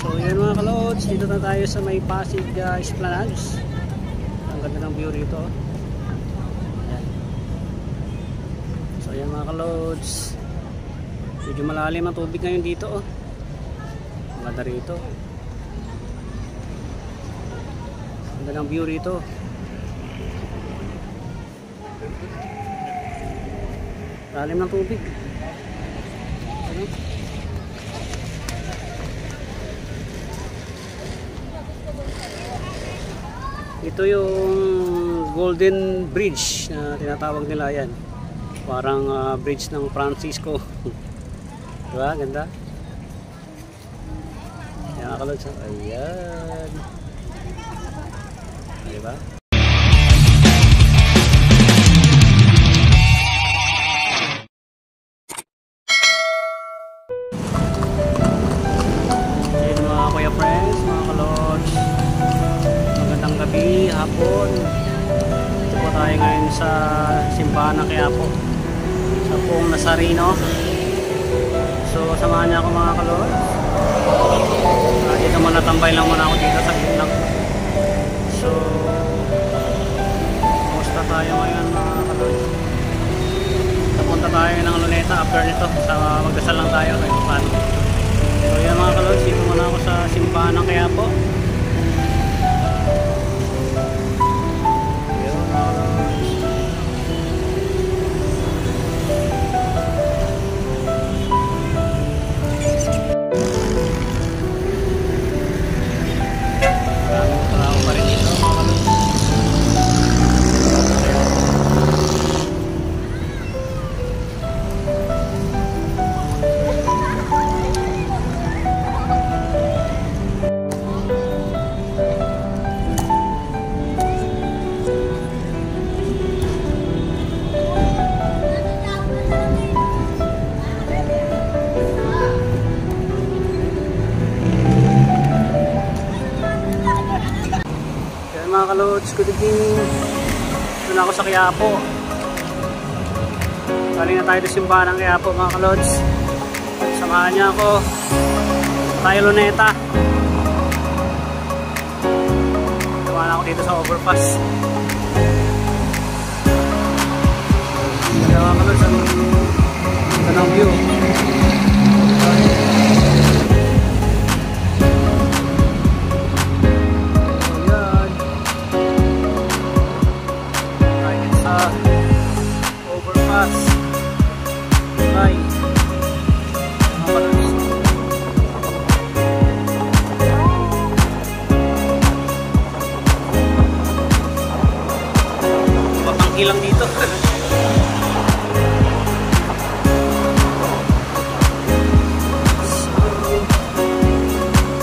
So yan mga kalods, dito na tayo sa may Pasig Esplanades. Ang ganda ng view rito. Ayan. So yan mga kalods, medyo malalim ang tubig ngayon dito. Ang ganda rito. Ang ganda ng view rito. Lalim ng tubig. Ano? Ito yung Golden Bridge na tinatawag nila yan. Parang bridge ng Francisco. Diba? Ganda. Yan kalod. Ayan. Diba? Ayan mga kuya friends, mga kalods. Magandang gabi, hapon. Ito po tayo ngayon sa simbahan ng Quiapo, sa Poong Nazareno. So samahan niya ako mga kalods. Dito muna, tambay lang muna ako dito sa gitlang. So kumusta tayo ngayon mga kalods? Napunta tayo ng Luneta after nito. Magdasal lang tayo kahit paano. So yan mga kalods, dito muna ako sa simbahan ng Quiapo. Mga kalods, good evening. Doon ako sa Quiapo. Galing na tayo sa simbahan ng Quiapo mga kalods. Samahan niya ako. Tayo Luneta. Samahan ako dito sa overpass. Kaya mga kalods, ang ganda ng view. Overpass. Ay. Matangki lang dito.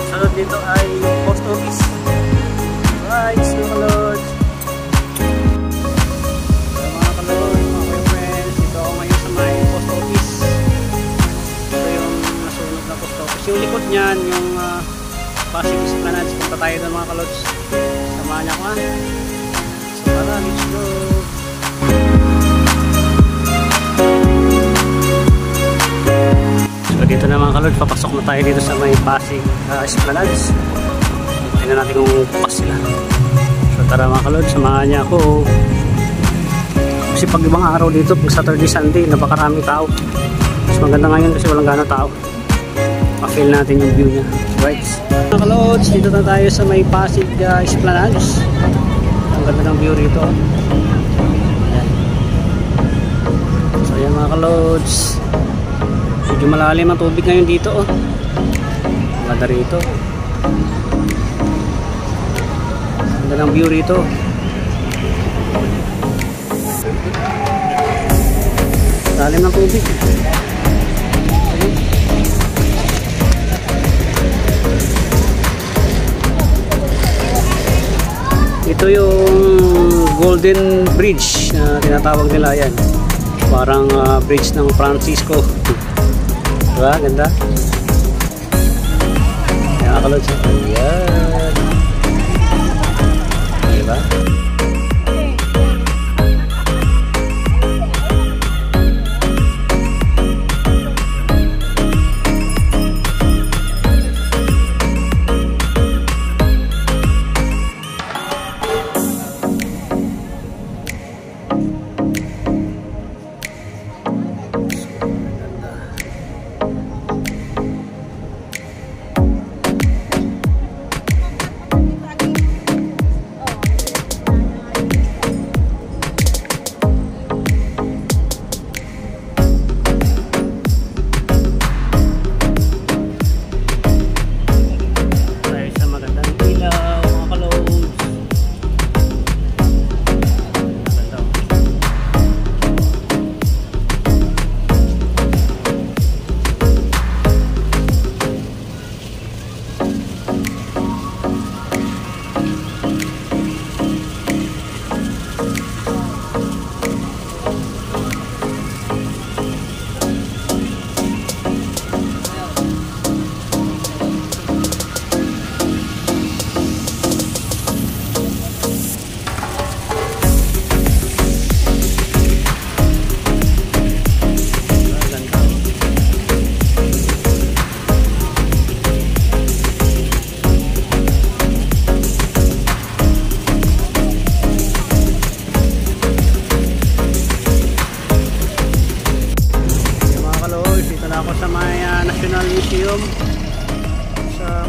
Sunod dito ay post office. Right, so lord. Yung likod niyan, yung Pasig Esplanades. Punta tayo doon mga kalods. Samahan niya ko ha. So tara, let's go. So dito na mga kalods, papasok na tayo dito sa may Pasig Esplanades. Tingnan natin kung bukas sila. So tara mga kalods, samahan niya ako. Kasi pag ibang araw dito, pag Saturday, Sunday, napakarami tao. Mas maganda ngayon kasi walang gano'ng tao. Pa-feel natin yung view niya. Right. Mga kalods, dito na tayo sa may Pasig Esplanades. Ang ganda ng view rito. Ayan. So ayan mga kalods, medyo malalim ang tubig ngayon dito. Ang ganda rito. Ang ganda ng view rito. Lalim ng tubig. Ito yung Golden Bridge na tinatawag nila yan. Parang bridge ng Francisco. Diba? Ganda. Ayan kalods. Ayan. Diba?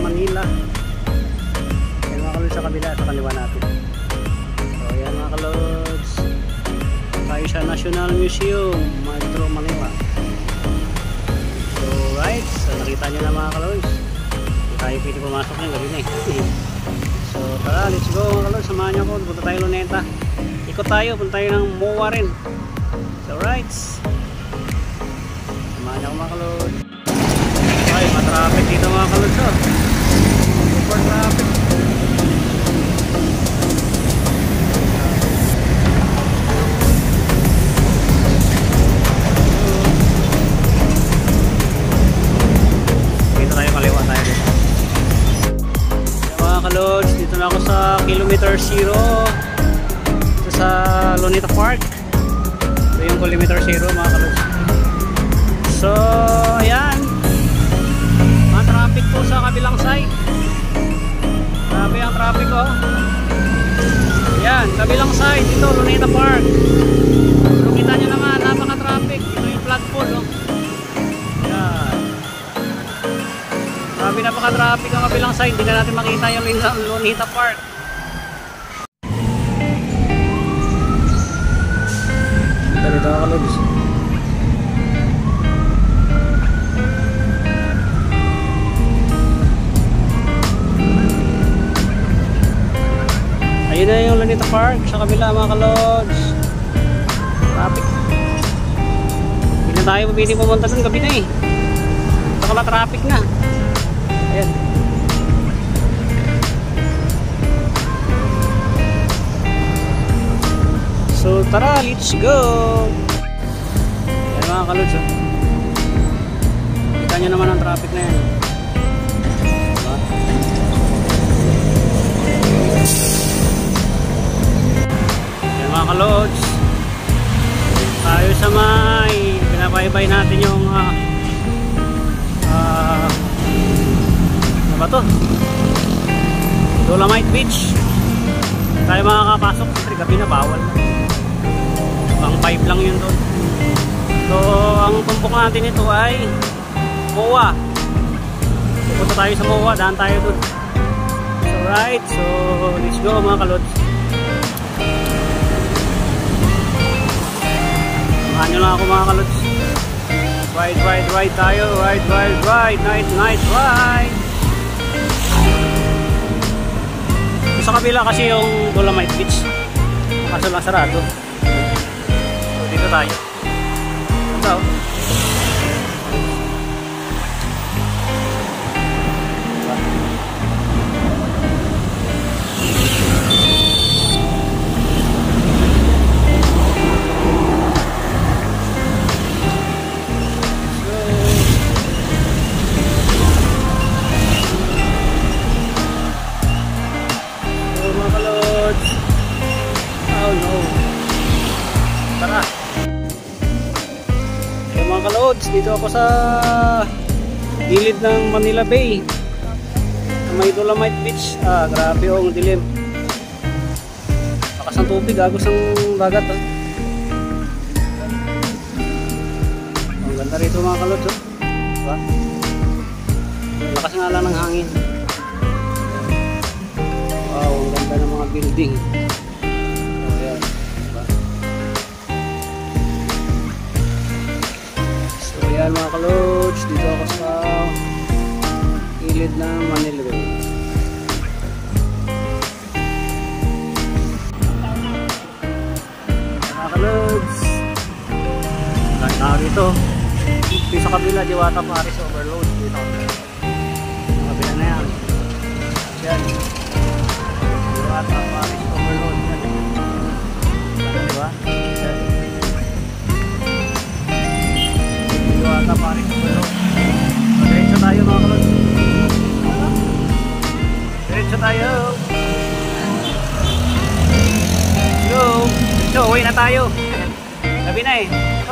Manila. Ayan mga kalods, sa kabila, sa kaliwa natin. So ayan mga kalods, tayo sa National Museum, Metro Manila. So right, so nakita nyo na mga kalods, hindi tayo pwede pumasok ng gabi na eh. So tara, let's go mga kalods, samahan nyo ako, punta tayo Luneta. Ikot tayo, punta tayo ng MOA rin. So right, samahan nyo ako mga kalods. Ay, matraffic dito mga kalods, oh. Super traffic. Dito tayo, kaliwa tayo dito. Mga kalods, dito na ako sa kilometer 0. Ito sa Luneta Park. Ito yung kilometer 0 mga kalods. So, ayan. Traffic po sa kabilang side. Grabe ang traffic, oh. Yan, kabilang side dito, Luneta Park. So kita nyo naman, napaka-traffic. Ito yung flagpole, oh. Yan. Grabe, napaka-traffic ang kabilang side. Hindi na natin makita yung Luneta Park. Dito ako, Lods. Ayun na yung Luneta Park sa kabila mga kalods. Traffic. Hindi na tayo pwede pumunta dun, gabi na eh. Saka traffic na. Ayan. So tara, let's go. Ayan mga kalods, oh. Kita nyo naman ang traffic na yan. Mga kalods, tayo sa may pinapaybay natin yung ano ba to? Dolomite Beach. Tayo makakapasok, siyempre gabi na bawal. Pang 5 lang yun doon. So ang tumpok natin ito ay MOA. Punta tayo sa MOA, daan tayo doon. So right, so let's go mga kalods. Samahan nyo lang ako mga kalods. Ride tayo. Ride. Night ride. Sa kabila kasi yung Dolomite Beach. Kaso lang sarado. So dito tayo. Ito. Oh no. Tara. So mga kalods, dito ako sa gilid ng Manila Bay. May Dolomite Beach. Grabe yung dilim. Lakas ng tubig, agos ng dagat. Ang ganda rito mga kalods, oh. Diba? Lakas nga lang ng hangin. Wow, ang ganda ng mga building. Ayan mga kalods, dito ako sa gilid ng Manila Bay. Mga kalods, lang tao dito. Dito sa kabila, Diwata Paris Overload dito. Sa kabila na yan. Yan. Diwata Paris Overload. Diba? Yan. Diwata Paris Overload. Diretso tayo mga kalod. Diretso tayo. Go. So, uwi na tayo. Gabi na eh.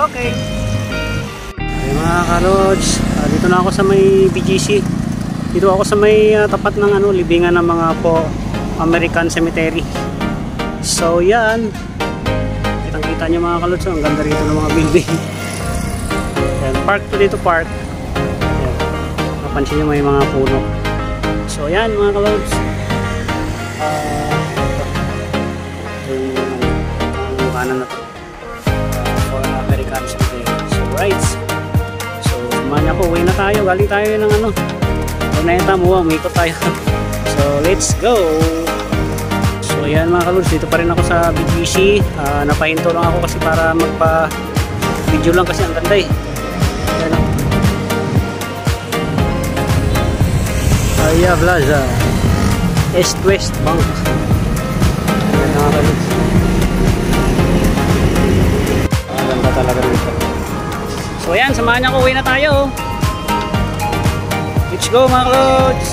Okay. Okay mga kalods, dito na ako sa may BGC. Dito ako sa may tapat ng libingan ng mga American Cemetery. So yan, kitang kita nyo mga kalods, ang ganda rito ng mga building. Yan, park to dito, park. Yan. Napansin nyo may mga puno. So So yan mga kalods. Yung kanan na to. For Americans okay. So rights. So samahan niya ko, uwi na tayo. Galing tayo ng ano. Orneta mo, umikot tayo. So let's go. So ayan mga kalods, dito pa rin ako sa BGC. Napahinto lang ako kasi para magpa video lang kasi ang ganda eh. Ayan o. Aya Plaza East-West Bank. Ayan mga kalods. Ang ganda talaga dito. So ayan, samahan niyo ako, uwi na tayo. Let's go mga kalods.